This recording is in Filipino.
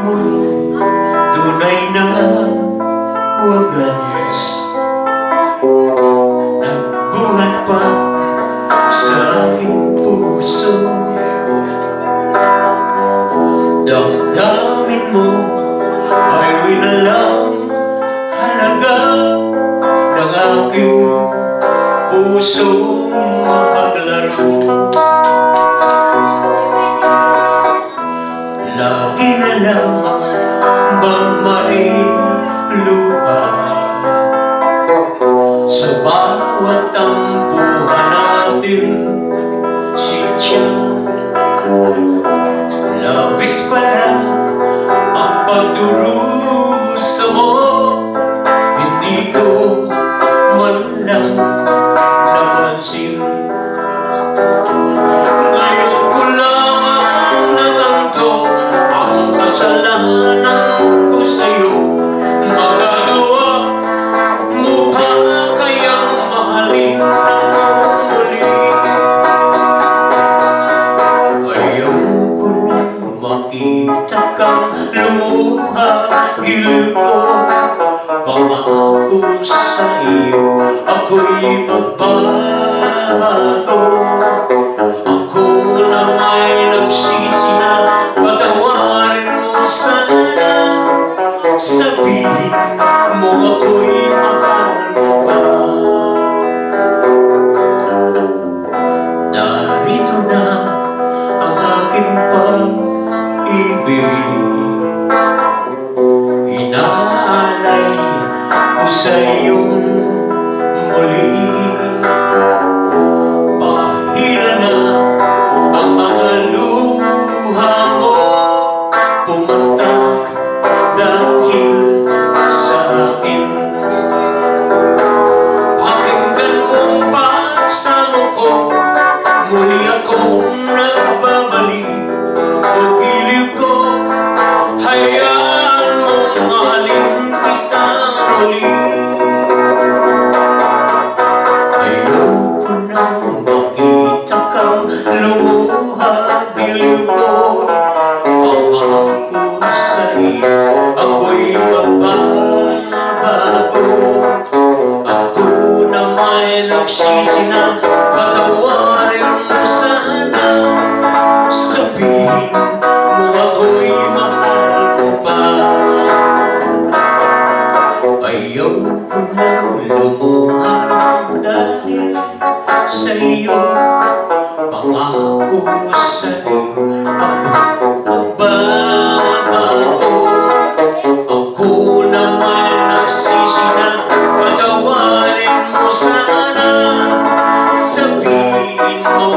mo'y tunay na wagas. Nagbuhat pa sa aking puso. Damdamin mo ay winalang halaga ng aking pusong mapaglaro. Lagi na lamang bang mariluha sa bawat tampuhan natin, sitya. Labis pala ang pagdurusa mo, hindi ko man lang napansin. Ngayon ko lamang natanto ang kasalanan ko sa'yo. Magagawa mo pa kayang mahalin ng muli? Ayaw ko nang makita kang lumuha, gilid ko. Pangako sa iyo, ako'y magbabago. Ako na may nagsisi na patawarin mo sana. Sabihin mo ako'y mahal mo pa. Narito na ang aking pag-ibig, inaalay ko sa iyong muli. Pahira na ang mga luha mo, pumatak dahil sa akin. Pakinggan mong pagsamo ko, muli akong nagbabalik. O giliw ko, hayaan mong mahalin kita muli. Ayoko nang makita kang lumuha, giliw ko. Pangako sa iyo, ako'y magbabago. Ako na may nagsisi na patawarin mo sana. Sabihin mo ako'y mahal mo pa. Ayaw ko nang lumuha dahil sa iyo. Pangako sa iyo, ako magbabago. Ako na may nagsisi na patawarin mo sana. Sabihin mo